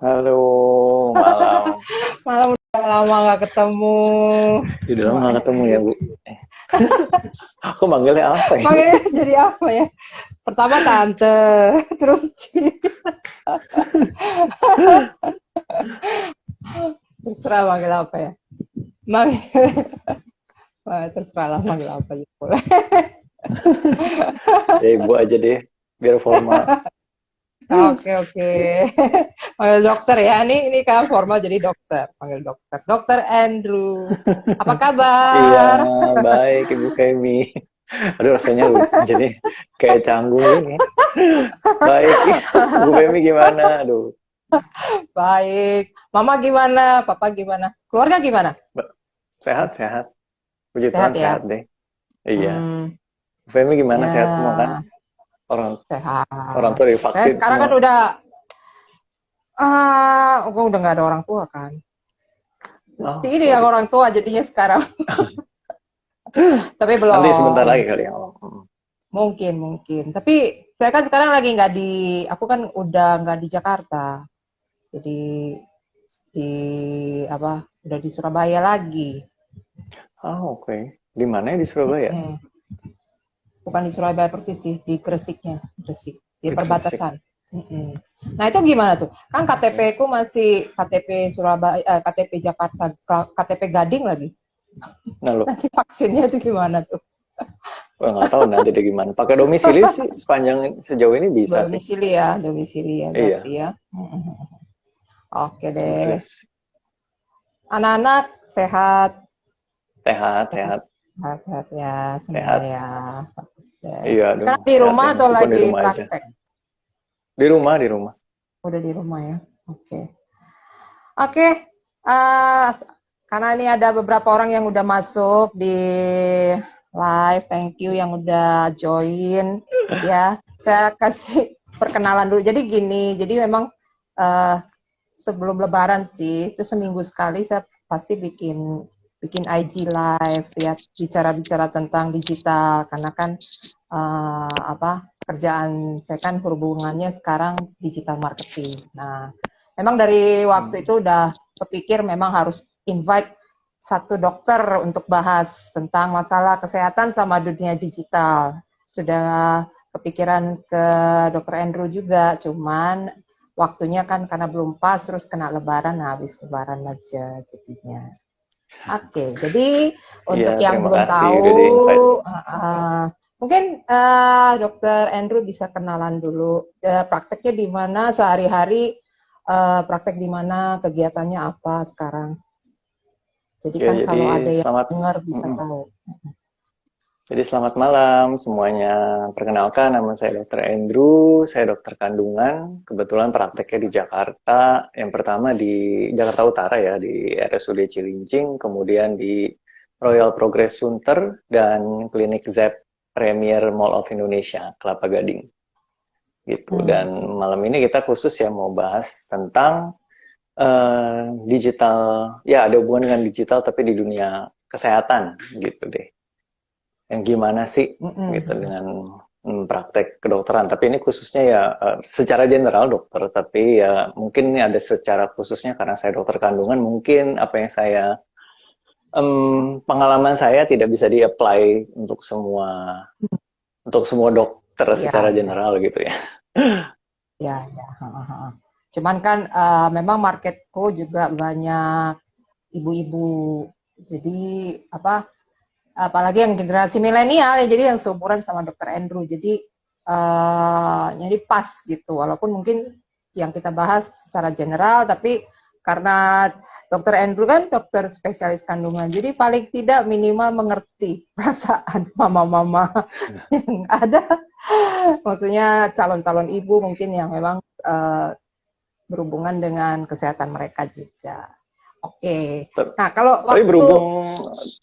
Halo, malam. Malam udah lama nggak ketemu. Udah lama Semua nggak ketemu ya, Bu. Eh, aku manggilnya apa ini? makanya jadi apa ya? Pertama tante, terus Ci. Terserah manggil apa ya? Manggil, terserah lah manggil apa aja boleh. Ya, Ibu aja deh, biar formal. Oke oke. Manggil dokter ya. Ini kan formal jadi dokter. Panggil dokter. Dokter Andrew. Apa Iya, kabar? baik Ibu Femi. Aduh, rasanya jadi kayak canggung gini. Baik, Ibu Femi gimana? Aduh, Baik. Mama gimana? Papa gimana? Keluarga gimana? sehat-sehat. Puji Tuhan Sehat sehat ya? deh. Iya. Hmm, Bu Femi gimana? Sehat semua kan? ya. Orang orang Sehat. tua Saya divaksin sekarang semua. kan udah gue udah nggak ada orang tua kan. Oh, Ini yang sorry. orang tua jadinya sekarang. Tapi Nanti sebentar lagi belum. kali ya. Hmm. Mungkin mungkin. Tapi saya kan sekarang lagi nggak di. Aku kan udah nggak di Jakarta. Jadi di apa? Udah di Surabaya lagi. Ah, oke. Di mana ya di Surabaya? Hmm. Bukan di Surabaya persis sih, di Gresiknya, Gresik, di Di Gresik. perbatasan. Mm-mm. Nah itu gimana tuh? Kan KTP ku masih KTP Surabaya, KTP Jakarta, KTP Gading lagi. Nah, lo Nanti vaksinnya itu gimana tuh? wah, nggak tahu nanti deh gimana. Pakai domisili sih sepanjang sejauh ini bisa sih. Domisili ya berarti Iya, ya. Oke di deh. Gres. Anak-anak sehat, Sehat, sehat, sehat, sehat, sehat ya semua sehat. ya. Bagus deh. Iya, aduh, Sekarang di sehat rumah deh atau meskipun di lagi rumah aja. praktek? Di rumah, di rumah. Udah di rumah ya. Oke. Oke, uh, karena ini ada beberapa orang yang udah masuk di live, thank you yang udah join. Ya, saya kasih perkenalan dulu. Jadi gini, jadi memang uh, sebelum Lebaran sih, itu seminggu sekali saya pasti bikin bikin IG live ya, bicara-bicara tentang digital karena kan apa kerjaan saya kan hubungannya sekarang digital marketing. Nah, memang dari waktu Hmm. itu udah kepikir memang harus invite satu dokter untuk bahas tentang masalah kesehatan sama dunia digital. Sudah kepikiran ke dokter Andrew juga, cuman waktunya kan karena belum pas terus kena lebaran, nah habis lebaran aja jadinya. Oke, jadi Iya, untuk yang terima belum kasih tahu, udah di invite. mungkin Dokter Andrew bisa kenalan dulu prakteknya di mana sehari-hari, praktek di mana, kegiatannya apa sekarang. Jadi Ya, kan jadi kalau ada yang selamat. dengar bisa Mm-mm. tahu. Jadi selamat malam semuanya. Perkenalkan, nama saya Dr. Andrew. Saya dokter kandungan. Kebetulan prakteknya di Jakarta. Yang pertama di Jakarta Utara ya, di RSUD Cilincing, kemudian di Royal Progress Sunter dan Klinik ZEP Premier Mall of Indonesia, Kelapa Gading. Gitu. Hmm, Dan malam ini kita khusus ya mau bahas tentang digital, ya ada hubungan dengan digital tapi di dunia kesehatan gitu deh. Yang gimana sih gitu mm-mm. dengan praktek kedokteran. Tapi ini khususnya ya secara general dokter, tapi ya mungkin ini ada secara khususnya karena saya dokter kandungan, mungkin apa yang saya pengalaman saya tidak bisa di-apply untuk semua dokter secara Ya, ya, general gitu ya. ya, ya. Ha, ha, ha. Cuman kan memang marketku juga banyak ibu-ibu. Jadi apa? Apalagi yang generasi milenial ya, jadi yang seumuran sama Dokter Andrew. Jadi pas gitu. Walaupun mungkin yang kita bahas secara general, tapi karena Dokter Andrew kan dokter spesialis kandungan, jadi paling tidak minimal mengerti perasaan mama-mama yang ada. Maksudnya calon-calon ibu mungkin yang memang berhubungan dengan kesehatan mereka juga. Oke. Nah, kalau Tapi waktu berhubung,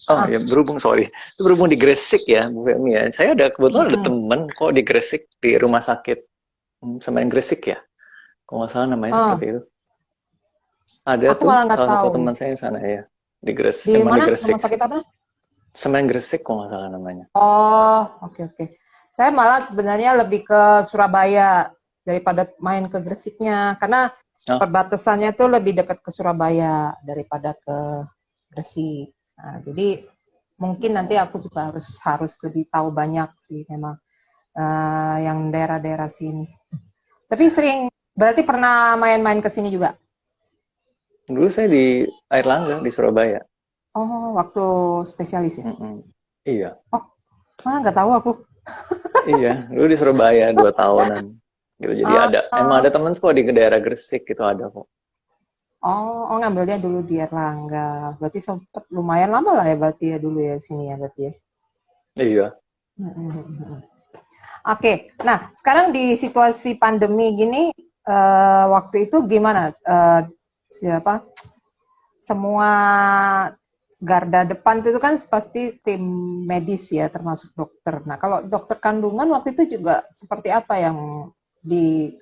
oh ah, ya berhubung sorry, berhubung di Gresik ya Bu Femi ya, saya ada kebetulan ada mm-mm. temen kok di Gresik di rumah sakit Semen Gresik ya, kalau nggak salah namanya seperti Ah, itu. Ada aku tuh malah nggak salah satu tahu teman nih. saya yang sana ya, di Gresik, Di emang di mana? Gresik, Rumah sakit apa? Semen Gresik kalau nggak salah namanya. Oh, oke oke. Saya malah sebenarnya lebih ke Surabaya daripada main ke Gresiknya, karena Nah, perbatasannya tuh lebih dekat ke Surabaya daripada ke Gresik. Nah, jadi mungkin nanti aku juga harus lebih tahu banyak sih memang yang daerah-daerah sini. Tapi berarti pernah main-main ke sini juga? dulu saya di Airlangga di Surabaya. Oh, waktu spesialis ya? Mm-mm. Iya, Oh, malah nggak tahu aku. iya. Dulu di Surabaya 2 tahunan. Gitu. Jadi Ah, emang ah. ada teman kok di daerah Gresik gitu ada kok. Oh, ngambilnya dulu di Erlangga. Berarti sempet lumayan lama lah ya berarti ya dulu ya sini ya berarti ya. Iya. Oke, nah sekarang di situasi pandemi gini, waktu itu gimana? Siapa? Semua garda depan itu kan pasti tim medis ya, termasuk dokter. Nah, kalau dokter kandungan waktu itu juga seperti apa yang di,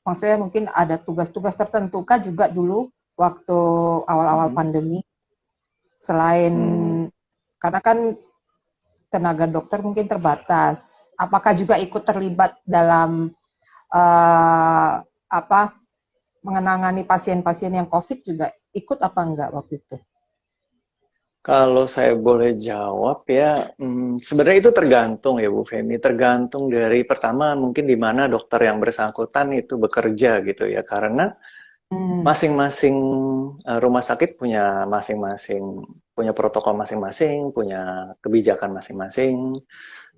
maksudnya mungkin ada tugas-tugas tertentu kah juga dulu waktu awal-awal Mm-mm. pandemi? Selain Hmm. karena kan tenaga dokter mungkin terbatas. Apakah juga ikut terlibat dalam eh, apa mengenangani pasien-pasien yang COVID juga ikut apa enggak waktu itu? Kalau saya boleh jawab ya, sebenarnya itu tergantung ya Bu Femi, tergantung dari pertama mungkin di mana dokter yang bersangkutan itu bekerja gitu ya, karena Hmm. masing-masing rumah sakit punya masing-masing, punya protokol masing-masing, punya kebijakan masing-masing,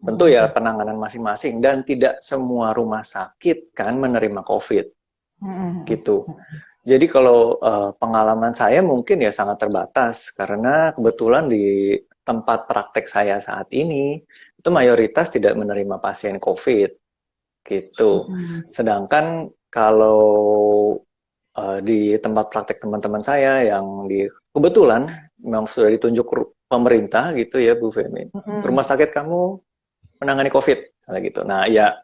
tentu ya Hmm. penanganan masing-masing, dan tidak semua rumah sakit kan menerima COVID Hmm. gitu. Jadi kalau pengalaman saya mungkin ya sangat terbatas karena kebetulan di tempat praktek saya saat ini itu mayoritas tidak menerima pasien COVID gitu. Hmm. Sedangkan kalau di tempat praktek teman-teman saya yang kebetulan memang sudah ditunjuk pemerintah gitu ya Bu Femi, Hmm. rumah sakit kamu menangani COVID misalnya gitu. Nah ya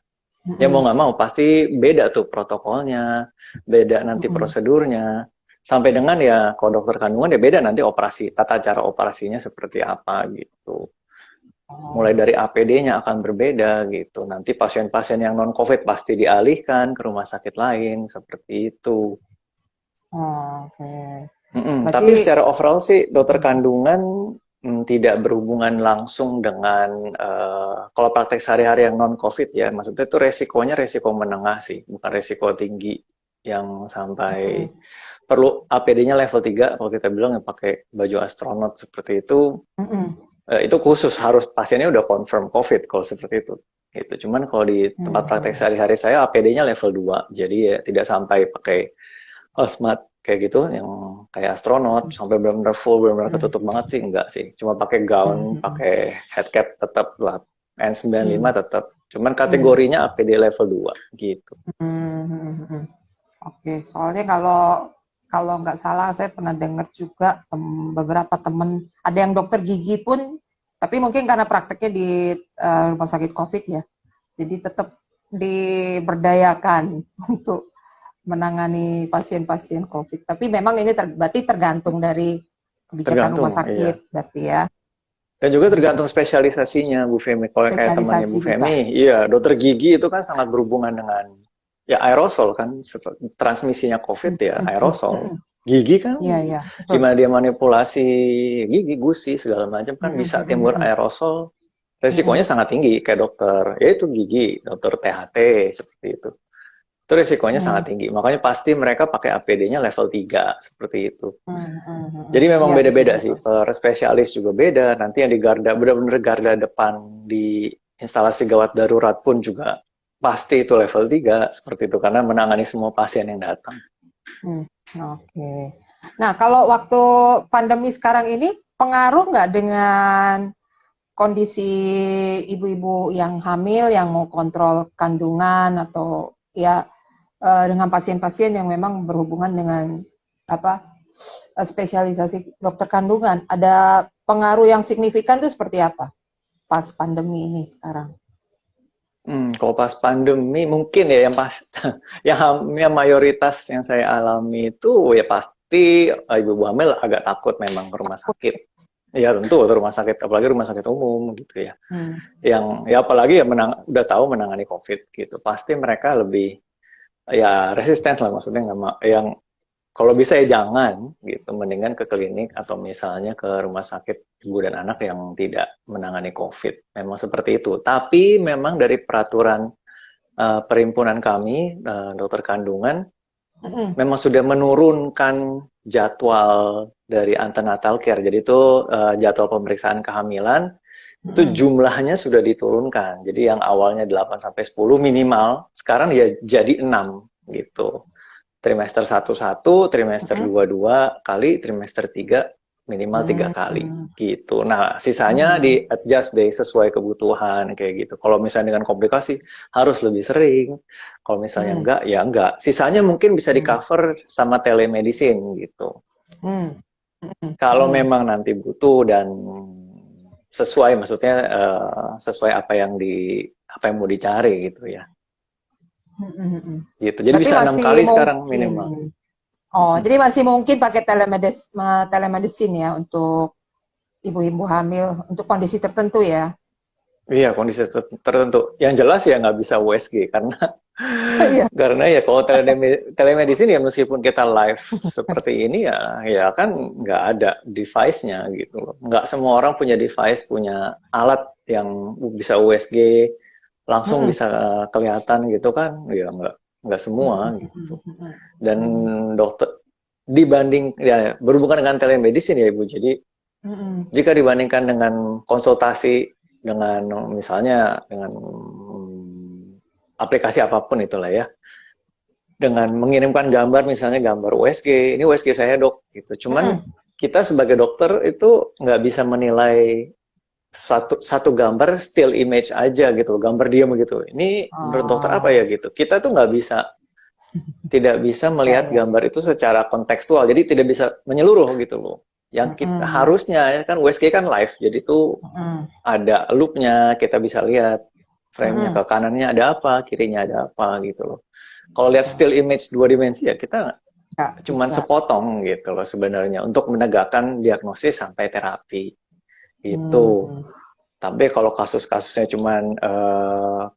mau Hmm. nggak mau pasti beda tuh protokolnya, beda nanti Hmm. prosedurnya, sampai dengan ya kalau dokter kandungan ya beda nanti operasi, tata cara operasinya seperti apa gitu. Mulai Oh, dari APD-nya akan berbeda gitu. Nanti pasien-pasien yang non-COVID pasti dialihkan ke rumah sakit lain seperti itu. oh, oke. Okay. Tapi Berarti secara overall sih dokter kandungan tidak berhubungan langsung dengan kalau praktek sehari-hari yang non-COVID ya, maksudnya itu resikonya resiko menengah sih, bukan resiko tinggi yang sampai perlu APD-nya level 3 kalau kita bilang yang pakai baju astronot seperti itu khusus harus pasiennya udah confirm COVID kalau seperti itu. Gitu. Cuman kalau di tempat praktek sehari-hari saya APD-nya level 2, jadi ya tidak sampai pakai hazmat kayak gitu yang kayak astronot sampai benar-benar full benar-benar ketutup banget sih enggak sih, cuma pakai gaun pakai headcap tetap lah, N95 tetap, cuman kategorinya APD level 2 gitu. oke, soalnya kalau kalau nggak salah saya pernah dengar juga beberapa temen ada yang dokter gigi pun, tapi mungkin karena prakteknya di rumah sakit COVID ya, jadi tetap diberdayakan untuk menangani pasien-pasien COVID. Tapi memang ini berarti tergantung dari kebijakan rumah Tergantung, iya. sakit, berarti ya. Dan juga tergantung spesialisasinya Bu Femi. Kalau kayak temannya Spesialisasi Bu juga. Femi, iya dokter gigi itu kan sangat berhubungan dengan ya aerosol kan, transmisinya COVID ya aerosol. Gigi kan Iya, iya, betul. gimana dia manipulasi gigi, gusi segala macam kan bisa timbul aerosol. Resikonya sangat tinggi kayak dokter, yaitu gigi, dokter THT seperti itu. Itu resikonya sangat tinggi. Makanya pasti mereka pakai APD-nya level 3 seperti itu. Jadi memang Iya, betul, beda-beda sih, betul. per spesialis juga beda. Nanti yang di garda, benar-benar garda depan di instalasi gawat darurat pun juga pasti itu level 3 seperti itu, karena menangani semua pasien yang datang. Oke. Nah, kalau waktu pandemi sekarang ini pengaruh nggak dengan kondisi ibu-ibu yang hamil yang mau kontrol kandungan atau ya dengan pasien-pasien yang memang berhubungan dengan apa spesialisasi dokter kandungan, ada pengaruh yang signifikan itu seperti apa pas pandemi ini sekarang? Kalau pas pandemi mungkin ya yang pas yang mayoritas yang saya alami itu ya pasti ibu-ibu hamil agak takut memang ke rumah sakit. Ya tentu ke rumah sakit, apalagi rumah sakit umum gitu ya. Yang ya apalagi ya udah tahu menangani COVID gitu. Pasti mereka lebih ya resisten lah, maksudnya nggak yang kalau bisa ya jangan gitu, mendingan ke klinik atau misalnya ke rumah sakit ibu dan anak yang tidak menangani COVID. Memang seperti itu. Tapi memang dari peraturan perhimpunan kami, dokter kandungan, memang sudah menurunkan jadwal dari antenatal care. Jadi itu jadwal pemeriksaan kehamilan, itu jumlahnya sudah diturunkan. Jadi yang awalnya 8 sampai 10 minimal, sekarang ya jadi 6 gitu. Trimester 1 trimester 2 kali, trimester 3 minimal 3 kali gitu. Nah, sisanya di adjust deh sesuai kebutuhan kayak gitu. Kalau misalnya dengan komplikasi harus lebih sering. Kalau misalnya enggak, ya enggak. Sisanya mungkin bisa di cover sama telemedicine gitu. Kalau memang nanti butuh dan sesuai, maksudnya sesuai apa yang mau dicari gitu ya. Gitu. Jadi Berarti bisa 6 kali sekarang mungkin. minimal. Jadi masih mungkin pakai telemedicine ya untuk ibu-ibu hamil untuk kondisi tertentu ya. Iya, kondisi tertentu. Yang jelas ya nggak bisa USG karena Iya. karena ya kalau telemedicine ya meskipun kita live seperti ini ya kan nggak ada device-nya gitu loh. Nggak semua orang punya device, punya alat yang bisa USG langsung bisa kelihatan gitu kan. Ya nggak semua gitu. Dan dokter dibanding ya berhubungan dengan telemedicine ya Ibu. Jadi jika dibandingkan dengan konsultasi dengan misalnya dengan aplikasi apapun itulah ya, dengan mengirimkan gambar misalnya gambar USG, ini USG saya dok gitu. Cuman kita sebagai dokter itu nggak bisa menilai satu gambar still image aja gitu, gambar dia begitu. Ini menurut dokter apa ya gitu. Kita tuh tidak bisa melihat gambar itu secara kontekstual, jadi tidak bisa menyeluruh gitu loh. Yang kita harusnya kan USG kan live, jadi itu ada loopnya, kita bisa lihat frame-nya ke kanannya ada apa, kirinya ada apa gitu loh. Kalau lihat still image 2 dimensi ya kita cuman sepotong gitu loh sebenarnya untuk menegakkan diagnosis sampai terapi gitu. Tapi kalau kasus-kasusnya cuman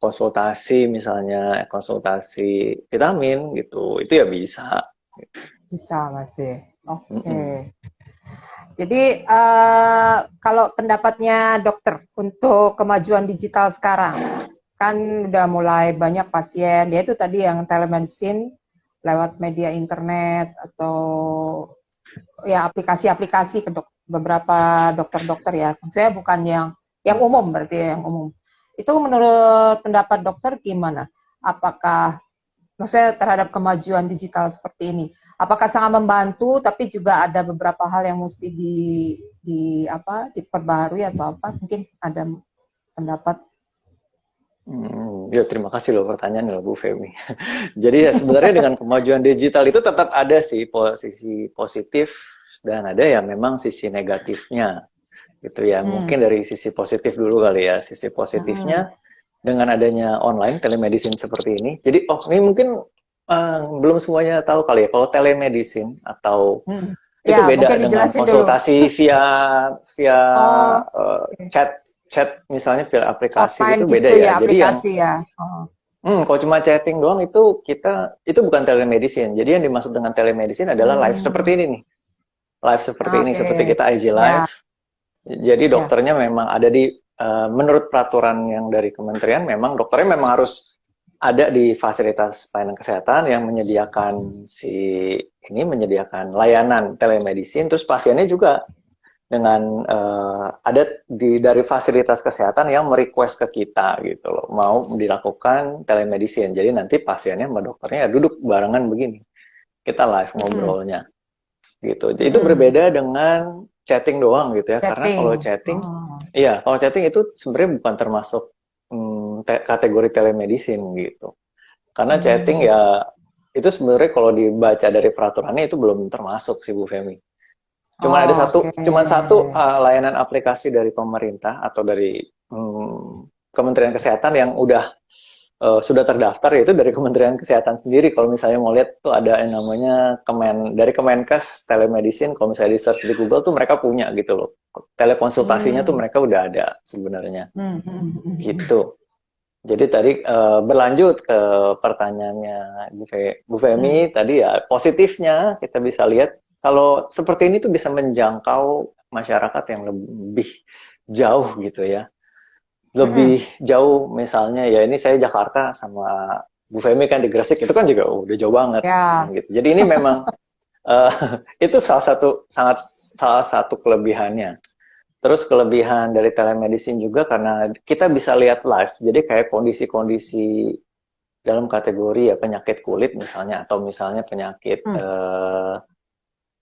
konsultasi misalnya konsultasi vitamin gitu, itu ya bisa. Bisa masih. Oke. Jadi kalau pendapatnya dokter untuk kemajuan digital sekarang, kan udah mulai banyak pasien, dia itu tadi yang telemedicine lewat media internet atau ya aplikasi-aplikasi ke beberapa dokter-dokter ya. Saya bukan yang umum berarti ya, yang umum. Itu menurut pendapat dokter gimana? Apakah maksudnya terhadap kemajuan digital seperti ini? Apakah sangat membantu, tapi juga ada beberapa hal yang mesti diperbaharui atau apa? Mungkin ada pendapat. Ya terima kasih loh pertanyaannya Bu Femi. Jadi ya sebenarnya dengan kemajuan digital itu tetap ada sih posisi positif dan ada ya memang sisi negatifnya gitu ya. Mungkin dari sisi positif dulu kali ya. Sisi positifnya dengan adanya online telemedicine seperti ini. Jadi ini mungkin belum semuanya tahu kali ya, kalau telemedicine atau itu beda dengan konsultasi via chat misalnya via aplikasi itu beda gitu ya. Jadi aplikasi kalau cuma chatting doang itu bukan telemedicine. Jadi yang dimaksud dengan telemedicine adalah live seperti ini nih. Live seperti ini, seperti kita IG live. Jadi dokternya memang ada di menurut peraturan yang dari kementerian, memang dokternya memang harus ada di fasilitas pelayanan kesehatan yang menyediakan menyediakan layanan telemedicine, terus pasiennya juga dengan ada dari fasilitas kesehatan yang merequest ke kita gitu loh, mau dilakukan telemedicine. Jadi nanti pasiennya sama dokternya duduk barengan begini, kita live ngobrolnya gitu. Jadi itu berbeda dengan chatting doang gitu ya, karena kalau chatting, kalau chatting itu sebenarnya bukan termasuk kategori telemedicine gitu. Karena chatting ya itu sebenarnya kalau dibaca dari peraturannya itu belum termasuk sih Bu Femi. Cuman ada satu layanan aplikasi dari pemerintah atau dari Kementerian Kesehatan yang sudah terdaftar, yaitu dari Kementerian Kesehatan sendiri. Kalau misalnya mau lihat tuh ada yang namanya dari Kemenkes telemedicine. Kalau misalnya di search di Google tuh mereka punya gitu loh. Telekonsultasinya tuh mereka udah ada sebenarnya. Gitu. Jadi tadi berlanjut ke pertanyaannya Bu Femi tadi ya, positifnya kita bisa lihat kalau seperti ini tuh bisa menjangkau masyarakat yang lebih jauh gitu ya. Lebih jauh misalnya ya, ini saya Jakarta sama Bu Femi kan di Gresik, itu kan juga udah jauh banget Ya, gitu. Jadi ini memang eh, itu salah satu kelebihannya. Terus kelebihan dari telemedicine juga karena kita bisa lihat live, jadi kayak kondisi-kondisi dalam kategori ya penyakit kulit misalnya, atau misalnya penyakit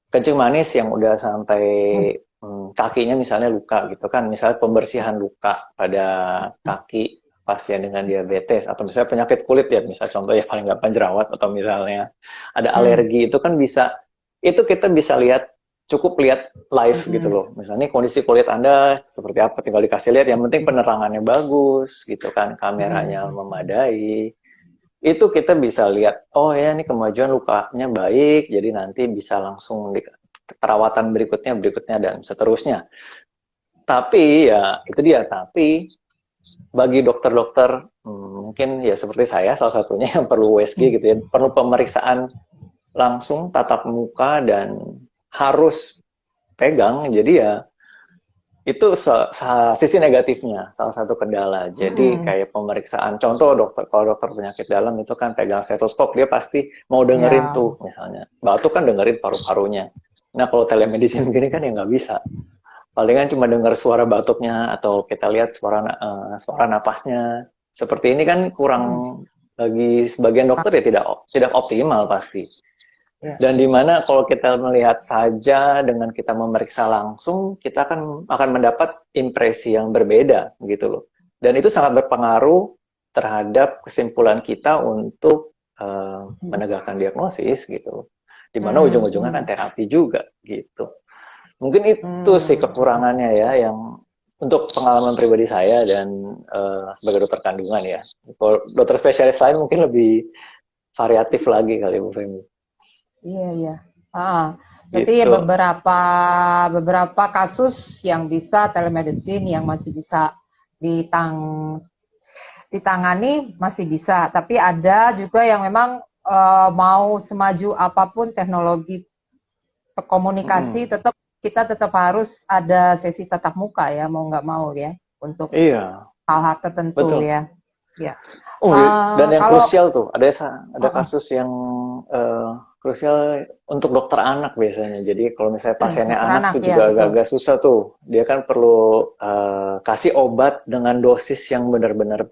kencing manis yang udah sampai kakinya misalnya luka gitu kan, misalnya pembersihan luka pada kaki pasien dengan diabetes, atau misalnya penyakit kulit ya, misalnya contoh ya paling gampang jerawat, atau misalnya ada alergi, itu kan bisa, itu kita bisa lihat, cukup lihat live gitu loh. Misalnya kondisi kulit Anda seperti apa, tinggal dikasih lihat, yang penting penerangannya bagus gitu kan, kameranya memadai. Itu kita bisa lihat, oh ya ini kemajuan lukanya baik, jadi nanti bisa langsung di perawatan berikutnya dan seterusnya. Tapi ya itu dia, tapi bagi dokter-dokter mungkin ya seperti saya salah satunya yang perlu USG gitu ya, perlu pemeriksaan langsung tatap muka dan harus pegang, jadi ya itu sisi negatifnya, salah satu kendala. Jadi kayak pemeriksaan, contoh dokter, kalau dokter penyakit dalam itu kan pegang stetoskop, dia pasti mau dengerin ya. tuh, misalnya batuk kan dengerin paru-parunya. Nah kalau telemedicine begini kan ya nggak bisa. Palingan cuma dengar suara batuknya, atau kita lihat suara napasnya. Seperti ini kan kurang, bagi sebagian dokter ya tidak optimal pasti. Ya. Dan di mana kalau kita melihat saja dengan kita memeriksa langsung, kita akan mendapat impresi yang berbeda gitu loh. Dan itu sangat berpengaruh terhadap kesimpulan kita untuk menegakkan diagnosis gitu. Di mana ujung-ujungnya kan terapi juga gitu. Mungkin itu sih kekurangannya ya, yang untuk pengalaman pribadi saya dan sebagai dokter kandungan ya. Kalau dokter spesialis lain mungkin lebih variatif lagi kali Bu Femi. Iya, iya. Berarti Gitu. beberapa kasus yang bisa telemedicine yang masih bisa ditangani masih bisa, tapi ada juga yang memang mau semaju apapun teknologi komunikasi kita tetap harus ada sesi tatap muka ya, mau nggak mau ya, untuk Iya, hal-hal tertentu betul. ya. Ya. Oh, dan yang Kalau krusial tuh, ada kasus yang krusial untuk dokter anak biasanya. Jadi kalau misalnya pasiennya dokter anak anak tuh ya juga betul. agak-agak susah tuh. Dia kan perlu kasih obat dengan dosis yang benar-benar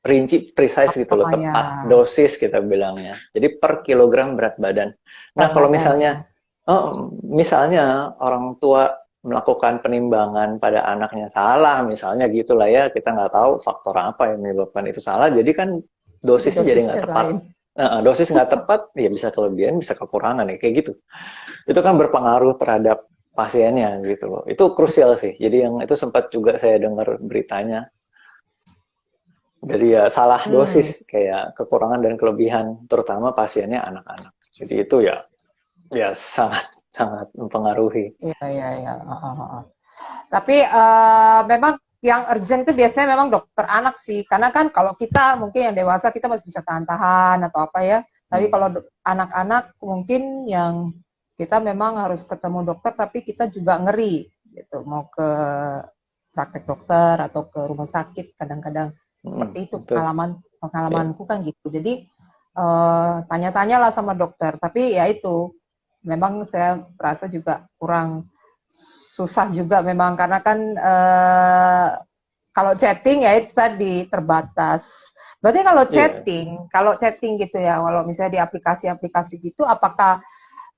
rinci, precise gitu loh, Oh ya, tepat dosis kita bilangnya. Jadi per kilogram berat badan. Nah, berat kalau badan ya. misalnya orang tua melakukan penimbangan pada anaknya salah, misalnya gitulah ya, kita nggak tahu faktor apa yang menyebabkan itu salah, jadi kan Jadi dosisnya jadi nggak dosisnya tepat. lain. Dosis nggak tepat, ya bisa kelebihan, bisa kekurangan ya, kayak gitu. Itu kan berpengaruh terhadap pasiennya gitu loh. Itu krusial sih. Jadi yang itu sempat juga saya dengar beritanya. Jadi ya salah dosis, kayak kekurangan dan kelebihan, terutama pasiennya anak-anak. Jadi itu ya sangat sangat mempengaruhi. Iya, iya, iya. Tapi memang yang urgent itu biasanya memang dokter anak sih, karena kan kalau kita mungkin yang dewasa kita masih bisa tahan-tahan atau apa ya. Tapi kalau anak-anak mungkin yang kita memang harus ketemu dokter, tapi kita juga ngeri gitu, mau ke praktek dokter atau ke rumah sakit kadang-kadang seperti itu Betul. pengalamanku kan gitu. Jadi tanya-tanya lah sama dokter. Tapi ya itu memang saya merasa juga kurang susah juga memang karena kan kalau chatting ya itu tadi terbatas. Berarti kalau chatting gitu ya, kalau misalnya di aplikasi-aplikasi gitu, apakah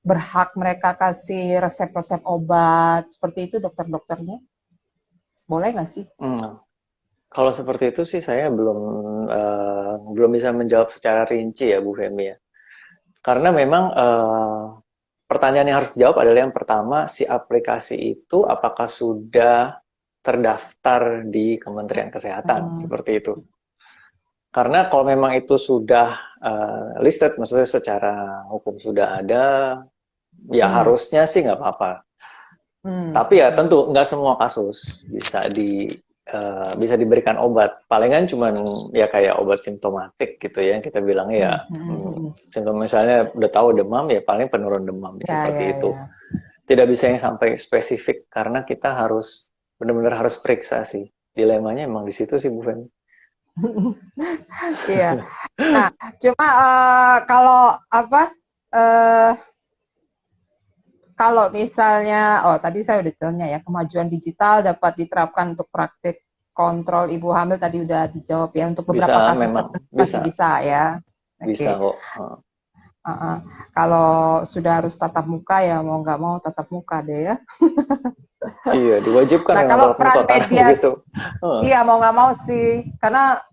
berhak mereka kasih resep-resep obat seperti itu dokter-dokternya? Boleh nggak sih? Kalau seperti itu sih saya belum bisa menjawab secara rinci ya Bu Femi ya. Karena memang pertanyaan yang harus dijawab adalah yang pertama, si aplikasi itu apakah sudah terdaftar di Kementerian Kesehatan, seperti itu. Karena kalau memang itu sudah listed, maksudnya secara hukum sudah ada, ya harusnya sih nggak apa-apa. Tapi ya tentu nggak semua kasus bisa bisa diberikan obat. Palingan cuman ya kayak obat simptomatik gitu ya. Kita bilangnya ya simptom misalnya udah tahu demam ya paling penurun demam Ya, seperti ya, itu. ya. Tidak bisa yang sampai spesifik karena kita harus benar-benar harus periksa sih. Dilemanya emang di situ sih Bu Feni. Iya. Nah, cuma kalau apa? eh Kalau misalnya, oh tadi saya udah tanya ya, kemajuan digital dapat diterapkan untuk praktik kontrol ibu hamil tadi udah dijawab ya. Untuk beberapa Bisa kasus memang, tertentu masih bisa ya. bisa Oke. kok. Kalau sudah harus tatap muka ya mau nggak mau tatap muka deh ya. Iya, diwajibkan Nah memang kalau tatap muka peran karena media, begitu. Heeh. iya mau nggak mau sih, karena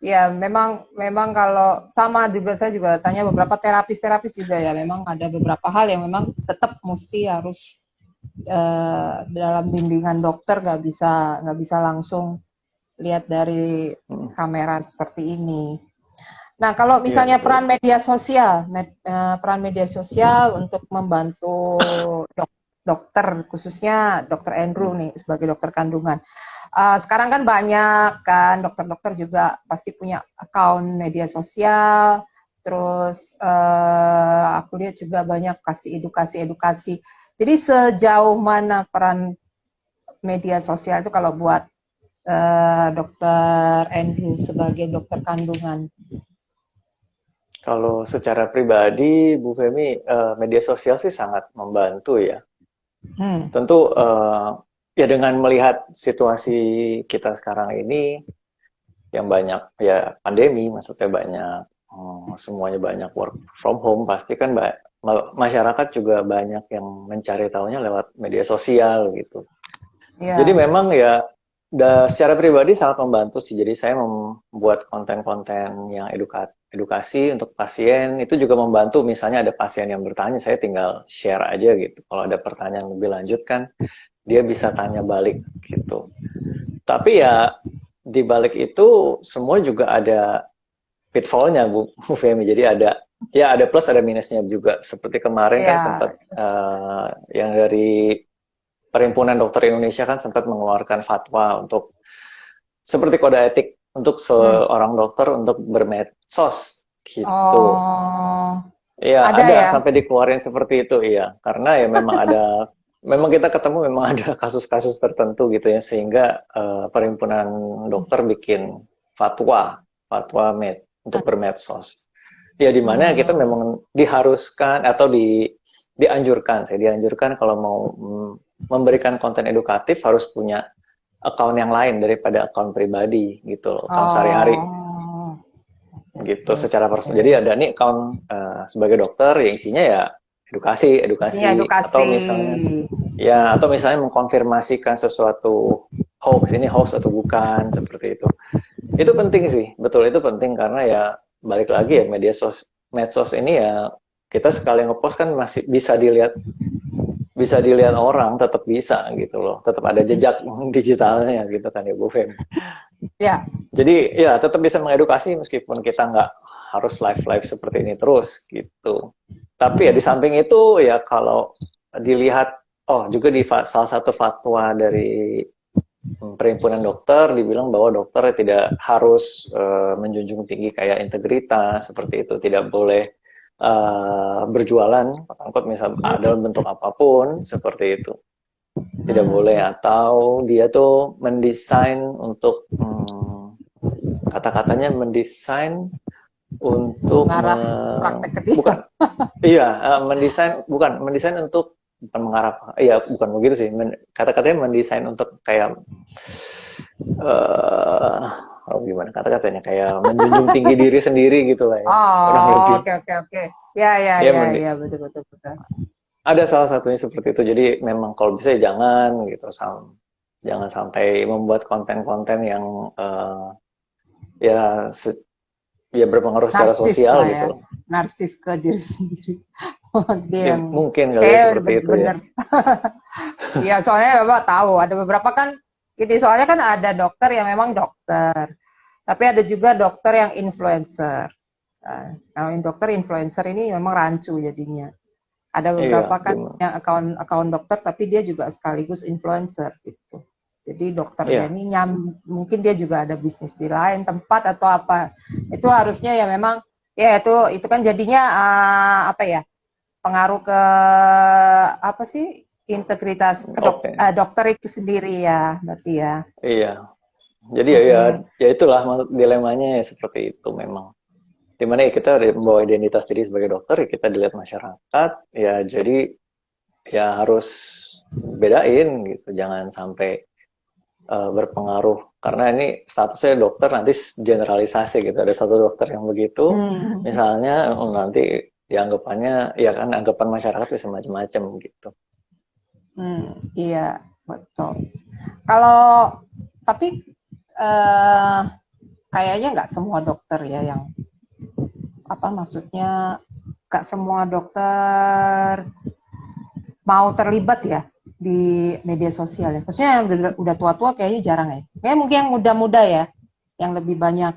ya memang kalau sama juga saya juga tanya beberapa terapis juga ya, memang ada beberapa hal yang memang tetap mesti harus dalam bimbingan dokter, nggak bisa langsung lihat dari kamera seperti ini. Nah, kalau Iya, misalnya betul. peran media sosial untuk membantu dokter, khususnya dokter Andrew nih sebagai dokter kandungan. Sekarang kan banyak kan dokter-dokter juga pasti punya akun media sosial. Terus aku lihat juga banyak kasih edukasi. Jadi sejauh mana peran media sosial itu kalau buat dokter Andrew sebagai dokter kandungan? Kalau secara pribadi, Bu Femi, media sosial sih sangat membantu ya. Tentu ya dengan melihat situasi kita sekarang ini yang banyak ya pandemi, maksudnya banyak semuanya banyak work from home, pasti kan masyarakat juga banyak yang mencari tahunya lewat media sosial gitu. Jadi Ya. memang ya secara pribadi sangat membantu sih. Jadi saya membuat konten-konten yang edukasi untuk pasien itu juga membantu. Misalnya ada pasien yang bertanya, saya tinggal share aja gitu. Kalau ada pertanyaan lebih lanjut kan dia bisa tanya balik gitu. Tapi ya di balik itu semua juga ada pitfallnya Bu Femi. Jadi ada plus ada minusnya juga. Seperti kemarin kan Ya. sempat yang dari Perhimpunan Dokter Indonesia kan sempat mengeluarkan fatwa untuk seperti kode etik untuk seorang dokter untuk bermedsos gitu. Oh, Iya, ada ada ya. sampai dikeluarin seperti itu, iya. Karena ya memang kita ketemu memang ada kasus-kasus tertentu gitu ya, sehingga Perhimpunan Dokter bikin fatwa untuk bermedsos. Ya di mana kita memang diharuskan atau dianjurkan kalau mau memberikan konten edukatif harus punya account yang lain daripada account pribadi gitu loh, account sehari-hari Oh, gitu oke, secara personal. Jadi oke. ada nih account sebagai dokter yang isinya ya edukasi, Isinya edukasi edukasi. atau misalnya mengkonfirmasikan sesuatu hoax, ini hoax atau bukan seperti itu. Itu penting sih, betul itu penting karena ya balik lagi ya medsos ini ya kita sekali ngepost kan masih bisa dilihat orang, tetap bisa gitu loh, tetap ada jejak digitalnya gitu kan ya Bu Fem. Ya. Jadi ya tetap bisa mengedukasi meskipun kita nggak harus live seperti ini terus gitu. Tapi ya di samping itu ya kalau dilihat, juga di salah satu fatwa dari Perhimpunan Dokter dibilang bahwa dokter tidak harus menjunjung tinggi kayak integritas seperti itu, tidak boleh berjualan, angkut misal dalam bentuk apapun seperti itu, tidak boleh, atau dia tuh mendesain untuk kata-katanya mendesain untuk Mengarah praktek ke dia. bukan mendesain untuk bukan mengarah, iya bukan begitu sih, kata-katanya mendesain untuk kayak gimana kata-katanya, kayak menjunjung tinggi diri sendiri gitu lah ya, kurang Oh, lebih oke. Ya, ya. betul. Ada salah satunya seperti itu. Jadi memang kalau bisa ya jangan gitu, jangan sampai membuat konten-konten yang ya ya berpengaruh secara Narsis sosial lah gitu ya. loh. Narsis ke diri sendiri. Dia Ya yang mungkin kali ya kayak seperti itu ya. bener. Iya, soalnya Bapak tahu ada beberapa kan gini, soalnya kan ada dokter yang memang dokter. Tapi ada juga dokter yang influencer. Nah, dokter influencer ini memang rancu jadinya. Ada Iya, beberapa kan yang akun dokter tapi dia juga sekaligus influencer gitu. Jadi dokternya Iya, ini mungkin dia juga ada bisnis di lain tempat atau apa. Itu harusnya ya memang ya itu kan jadinya apa ya? Pengaruh ke apa sih? Integritas oke. dokter itu sendiri ya, berarti ya. Iya. Jadi Mm-mm. ya itulah maksud dilemanya ya seperti itu memang. Dimana ya kita membawa identitas diri sebagai dokter, ya kita dilihat masyarakat, ya jadi ya harus bedain gitu, jangan sampai berpengaruh karena ini statusnya dokter nanti generalisasi gitu. Ada satu dokter yang begitu, Hmm. misalnya nanti dianggapannya ya kan anggapan masyarakat bisa macam-macam gitu. Iya, betul. Kalau tapi eh, kayaknya nggak semua dokter ya yang apa maksudnya nggak semua dokter mau terlibat ya di media sosial ya. Maksudnya yang udah tua-tua kayaknya jarang ya. Kayak mungkin yang muda-muda ya yang lebih banyak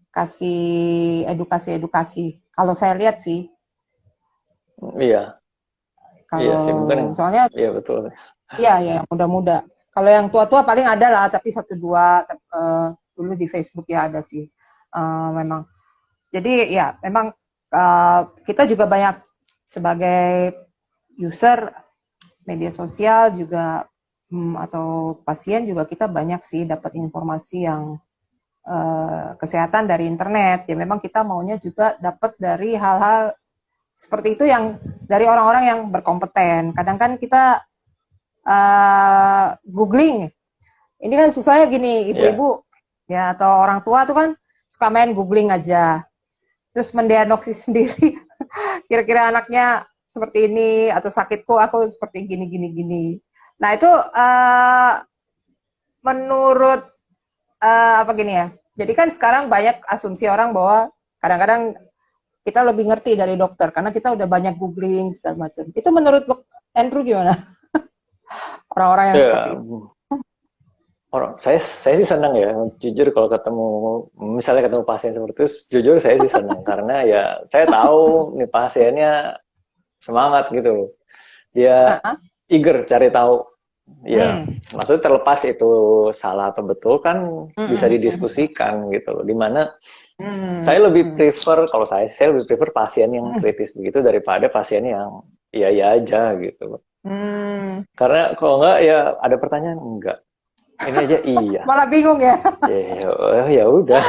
kasih edukasi-edukasi. Kalau saya lihat sih, Iya, iya kalau sih mungkin, soalnya iya betul. iya ya yang muda-muda. Kalau yang tua-tua paling ada lah, tapi satu dua dulu di Facebook ya ada sih. Memang. Jadi ya memang kita juga banyak sebagai user media sosial juga atau pasien juga kita banyak sih dapat informasi yang kesehatan dari internet. Ya memang kita maunya juga dapat dari hal-hal seperti itu yang dari orang-orang yang berkompeten. Kadang kan kita googling. Ini kan susahnya gini, Iya, ibu-ibu ya atau orang tua tuh kan suka main googling aja. Terus mendiagnosis sendiri kira-kira anaknya seperti ini atau sakitku aku seperti gini gini gini. Nah itu menurut apa gini ya. Jadi kan sekarang banyak asumsi orang bahwa kadang-kadang kita lebih ngerti dari dokter karena kita udah banyak googling segala macam. Itu menurut Andrew gimana? Orang-orang yang seperti ya. itu. Saya sih senang ya, jujur kalau ketemu misalnya ketemu pasien seperti itu, jujur saya sih senang karena ya saya tahu nih pasiennya semangat gitu loh. Dia Uh-huh. eager cari tahu. Ya, Hmm. maksudnya terlepas itu salah atau betul kan bisa Hmm. didiskusikan gitu loh. Dimana Hmm. saya lebih Hmm. prefer, kalau saya lebih prefer pasien yang kritis begitu daripada pasien yang iya aja gitu loh. Hmm. Karena kalau enggak ya ada pertanyaan enggak. Ini aja iya. Malah bingung ya. Ya, ya udah.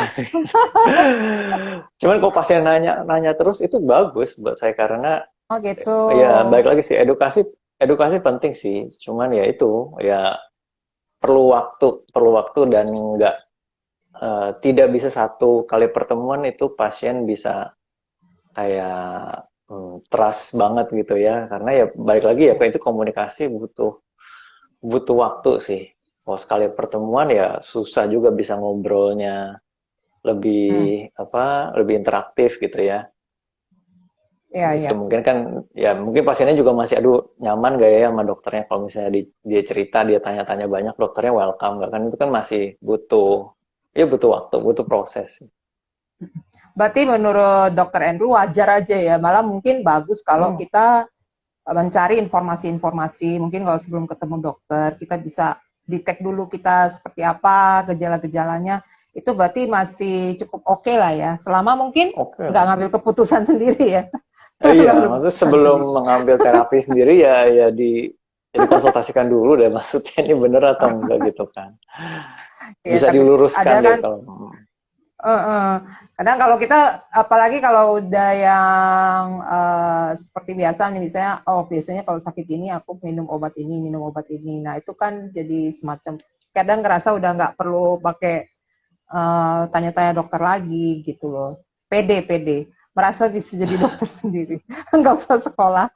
Cuman kalau pasien nanya nanya terus itu bagus buat saya karena Oh gitu. ya baik lagi sih edukasi edukasi penting sih. Cuman ya itu ya perlu waktu dan nggak tidak bisa satu kali pertemuan itu pasien bisa kayak trust banget gitu ya karena ya balik lagi ya itu komunikasi butuh butuh waktu sih. Kalau sekali pertemuan ya susah juga bisa ngobrolnya Hmm. lebih apa lebih interaktif gitu ya Iya, gitu iya. mungkin kan ya mungkin pasiennya juga masih aduh nyaman gak ya sama dokternya kalau misalnya dia cerita dia tanya-tanya banyak dokternya welcome gak kan itu kan masih butuh ya butuh waktu butuh proses. Berarti menurut Dokter Andrew wajar aja ya. Malah mungkin bagus kalau Hmm, kita mencari informasi-informasi. Mungkin kalau sebelum ketemu dokter kita bisa detect dulu kita seperti apa gejala-gejalanya. Itu berarti masih cukup oke lah ya. Selama mungkin oke nggak lah. ngambil keputusan sendiri ya. Iya Nggak ngambil maksudnya keputusan sebelum sendiri. mengambil terapi sendiri ya ya dikonsultasikan dulu deh maksudnya ini bener atau enggak gitu kan Ya, bisa tapi ada diluruskan deh kan kalau kadang kalau kita, apalagi kalau udah yang seperti biasa nih, misalnya, oh biasanya kalau sakit ini aku minum obat ini, minum obat ini. Nah itu kan jadi semacam, kadang ngerasa udah nggak perlu pakai tanya-tanya dokter lagi gitu loh. Pede, pede. Merasa bisa jadi dokter sendiri. Nggak usah sekolah.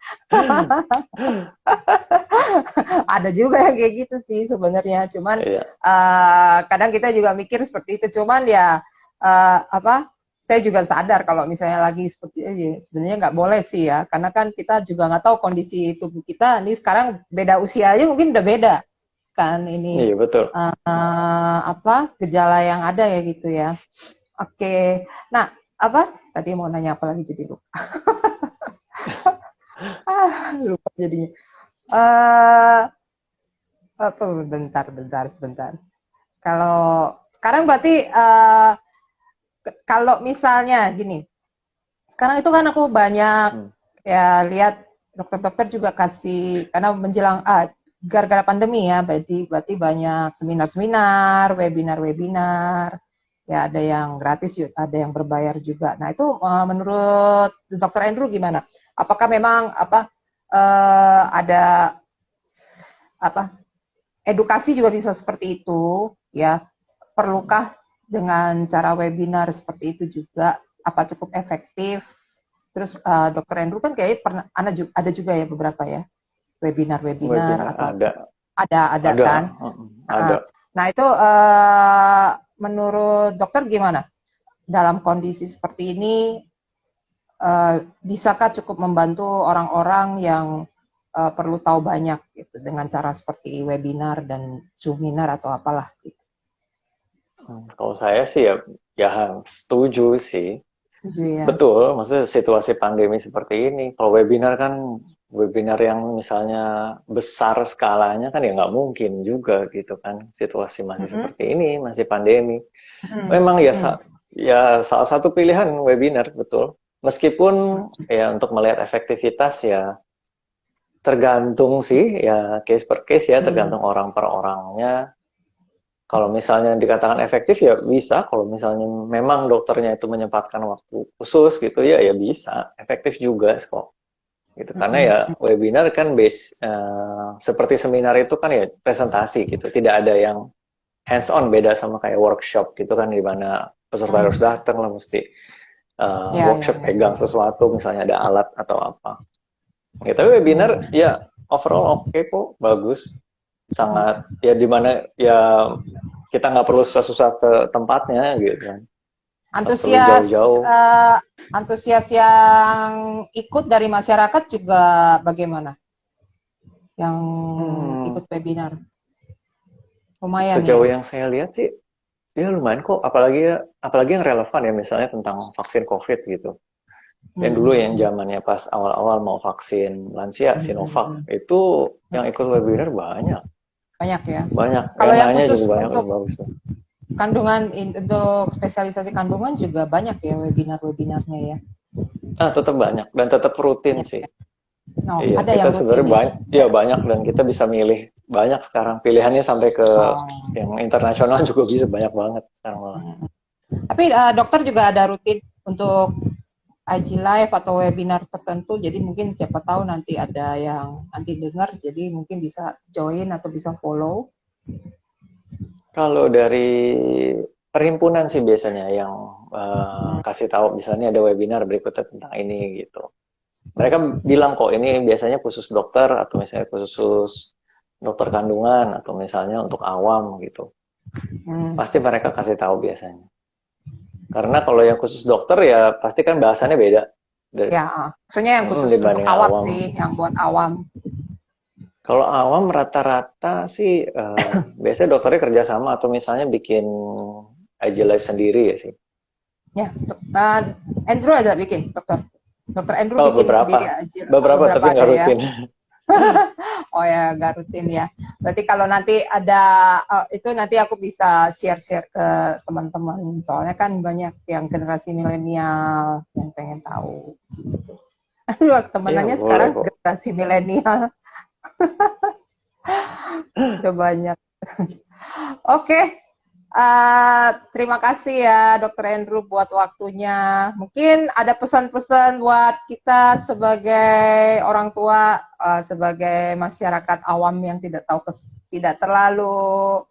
Ada juga yang kayak gitu sih sebenarnya. Cuman iya. kadang kita juga mikir seperti itu. Cuman ya apa? Saya juga sadar kalau misalnya lagi seperti ini sebenarnya nggak boleh sih ya, karena kan kita juga nggak tahu kondisi tubuh kita. Ini sekarang beda usia aja mungkin udah beda kan ini Iya betul. apa gejala yang ada ya gitu ya. Oke, nah apa tadi mau nanya apa lagi jadi lupa. Lupa jadinya. Eh Apa, bentar, sebentar. Kalau sekarang berarti kalau misalnya gini, sekarang itu kan aku banyak ya lihat dokter-dokter juga kasih karena menjelang gara-gara pandemi ya, berarti banyak seminar-seminar, webinar-webinar. Ya ada yang gratis, ada yang berbayar juga. Nah itu menurut Dokter Andrew gimana? Apakah memang ada apa edukasi juga bisa seperti itu? Ya perlukah dengan cara webinar seperti itu juga? Apa cukup efektif? Terus Dokter Andrew kan kayak pernah ada juga ya beberapa ya webinar Webinar atau ada, ada kan? ada. Nah itu menurut dokter gimana? Dalam kondisi seperti ini, bisakah cukup membantu orang-orang yang perlu tahu banyak gitu dengan cara seperti webinar dan seminar atau apalah gitu? Kalau saya sih ya setuju sih. Setuju ya? Betul, maksudnya situasi pandemi seperti ini. Kalau webinar kan, webinar yang misalnya besar skalanya kan ya nggak mungkin juga gitu kan. Situasi masih seperti ini, masih pandemi. Memang ya salah satu pilihan webinar, betul. Meskipun ya untuk melihat efektivitas ya tergantung sih, ya case per case ya, tergantung orang per orangnya. Kalau misalnya dikatakan efektif ya bisa, kalau misalnya memang dokternya itu menyempatkan waktu khusus gitu ya bisa, efektif juga kok. Gitu. Karena ya webinar kan seperti seminar itu kan ya presentasi gitu, tidak ada yang hands on, beda sama kayak workshop gitu kan, di mana peserta harus datang lah mesti workshop pegang sesuatu, misalnya ada alat atau apa. Ya, tapi webinar ya overall oke kok, bagus, sangat ya, dimana ya kita nggak perlu susah-susah ke tempatnya gitu kan. Antusias yang ikut dari masyarakat juga bagaimana? Yang ikut webinar? Lumayan Sejauh ya? yang saya lihat sih, ya lumayan kok. Apalagi yang relevan ya, misalnya tentang vaksin COVID gitu. Yang dulu yang zamannya pas awal-awal mau vaksin lansia, Sinovac, itu yang ikut webinar banyak. Banyak ya? Banyak. Kalau yang Nanya khusus juga banyak, untuk bagus tuh. kandungan, untuk spesialisasi kandungan juga banyak ya webinar-webinarnya ya? Tetap banyak dan tetap rutin Banyak, sih. ya? No, Iya, ada kita yang rutin sebenarnya ya? banyak dan kita bisa milih banyak sekarang. Pilihannya sampai ke yang internasional juga bisa, banyak banget sekarang malah. Tapi dokter juga ada rutin untuk IG live atau webinar tertentu, jadi mungkin siapa tahu nanti ada yang nanti dengar, jadi mungkin bisa join atau bisa follow. Kalau dari perhimpunan sih biasanya yang kasih tahu, misalnya ada webinar berikutnya tentang ini gitu. Mereka bilang kok ini biasanya khusus dokter, atau misalnya khusus dokter kandungan, atau misalnya untuk awam gitu. Pasti mereka kasih tahu biasanya. Karena kalau yang khusus dokter ya pasti kan bahasannya beda. Ya, maksudnya yang khusus untuk dibanding awam awam. sih, yang buat awam. Kalau awam rata-rata sih biasanya dokternya kerjasama atau misalnya bikin IG live sendiri ya sih. Ya, Andrew ada bikin, Dokter Andrew bikin Beberapa. sendiri aja. Beberapa tapi nggak rutin. Ya. Oh ya, nggak rutin ya. Berarti kalau nanti ada itu, nanti aku bisa share-share ke teman-teman. Soalnya kan banyak yang generasi milenial yang pengen tahu. Gitu. Aduh, temenannya sekarang generasi milenial. Udah banyak. Oke. Terima kasih ya Dokter Andrew buat waktunya. Mungkin ada pesan-pesan buat kita sebagai orang tua, sebagai masyarakat awam yang tidak terlalu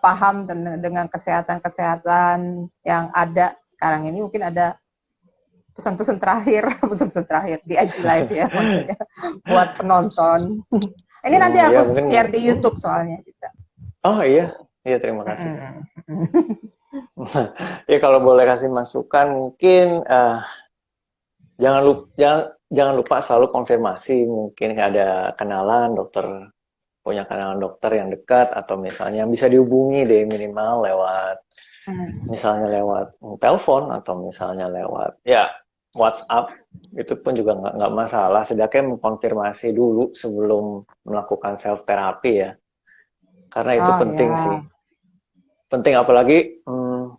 paham dengan kesehatan yang ada sekarang ini. Mungkin ada pesan-pesan terakhir, di IG Live ya, maksudnya buat penonton. Ini nanti aku share di YouTube soalnya juga. Oh iya. Iya, terima kasih. Ya kalau boleh kasih masukan, mungkin jangan lupa selalu konfirmasi. Mungkin ada kenalan dokter, punya kenalan dokter yang dekat, atau misalnya bisa dihubungi deh, minimal lewat misalnya lewat telepon, atau misalnya lewat ya WhatsApp itu pun juga nggak masalah, sedangkan mengkonfirmasi dulu sebelum melakukan self terapi ya, karena itu Oh penting sih. ya. Penting apalagi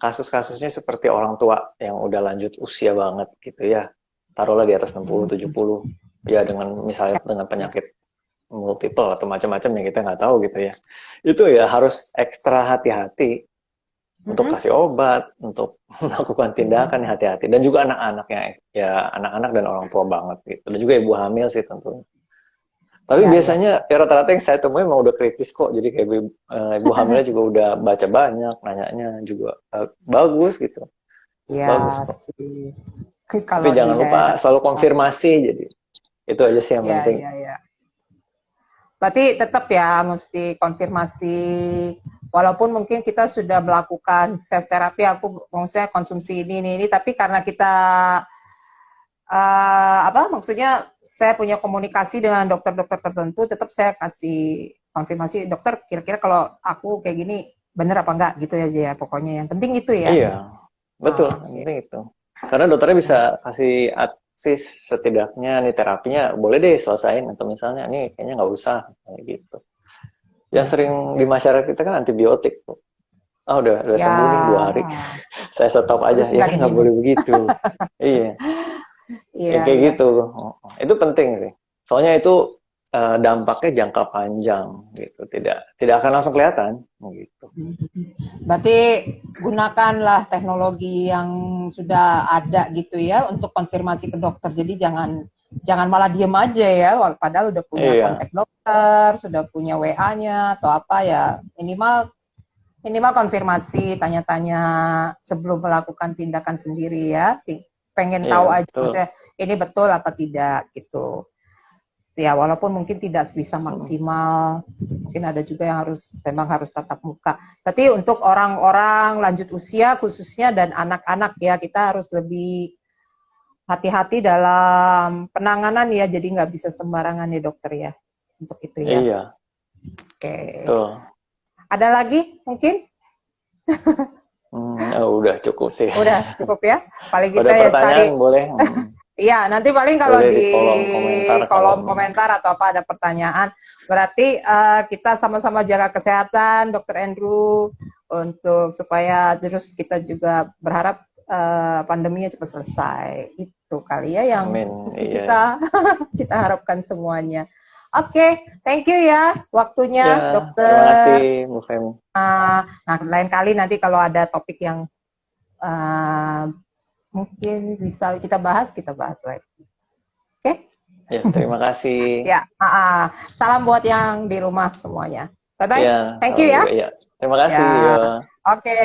kasus-kasusnya seperti orang tua yang udah lanjut usia banget gitu ya, taruhlah di atas 60 70 ya, dengan misalnya dengan penyakit multiple atau macam-macam yang kita nggak tahu gitu ya, itu ya harus ekstra hati-hati untuk kasih obat, untuk melakukan tindakan yang hati-hati, dan juga anak-anaknya ya, anak-anak dan orang tua banget gitu, dan juga ibu hamil sih tentunya. Tapi Ya, ya. biasanya ya rata-rata yang saya temui memang udah kritis kok. Jadi kayak ibu hamilnya juga udah baca banyak, nanyanya juga bagus gitu. Ya Bagus kok. sih. Tapi Kalau di jangan daerah. lupa selalu konfirmasi. Jadi itu aja sih yang Ya, penting. ya, ya. Berarti tetap ya mesti konfirmasi. Walaupun mungkin kita sudah melakukan self terapi, aku maksudnya konsumsi ini, tapi karena kita apa maksudnya saya punya komunikasi dengan dokter-dokter tertentu, tetap saya kasih konfirmasi, dokter kira-kira kalau aku kayak gini bener apa enggak gitu aja ya, pokoknya yang penting itu ya. Iya, betul. Yang Okay. penting itu. Karena dokternya bisa kasih advice setidaknya nih, terapinya boleh deh selesain, atau misalnya nih kayaknya nggak usah kayak gitu. Yang sering di masyarakat kita kan antibiotik tuh. Ah, udah Ya, sembuh nih 2 hari. Saya stop aja. terus Ya nggak kan nggak diminum. boleh begitu. Iya. Ya, Iya, kayak iya. gitu. Itu penting sih. Soalnya itu dampaknya jangka panjang gitu. Tidak akan langsung kelihatan gitu. Berarti gunakanlah teknologi yang sudah ada gitu ya untuk konfirmasi ke dokter. Jadi jangan malah diem aja ya, padahal udah punya Iya, kontak dokter, sudah punya WA-nya atau apa ya, minimal minimal konfirmasi, tanya-tanya sebelum melakukan tindakan sendiri ya. Pengen iya tahu aja betul. maksudnya ini betul apa tidak gitu. Ya walaupun mungkin tidak bisa maksimal, mungkin ada juga yang memang harus tatap muka. Tapi untuk orang-orang lanjut usia khususnya dan anak-anak ya, kita harus lebih hati-hati dalam penanganan ya, jadi nggak bisa sembarangan ya dokter ya untuk itu ya. Iya, Oke, betul. ada lagi mungkin? Udah cukup sih. Udah cukup ya. Paling Ada kita ya pertanyaan cari. boleh. Iya, nanti paling kalau Boleh di di kolom komentar kalau kolom komentar atau apa ada pertanyaan, berarti kita sama-sama jaga kesehatan, Dokter Andrew, untuk supaya terus kita juga berharap pandeminya cepat selesai. Itu kali ya yang amin. mesti Iya. kita harapkan semuanya. Oke, thank you ya waktunya, Ya, Dokter. terima kasih Bu Femi. Nah, lain kali nanti kalau ada topik yang mungkin bisa kita bahas lagi. Oke? Ya, terima kasih. Ya, salam buat yang di rumah semuanya. Bye-bye. Ya, Thank salam you ya. juga ya. Terima kasih Ya. ya. Oke.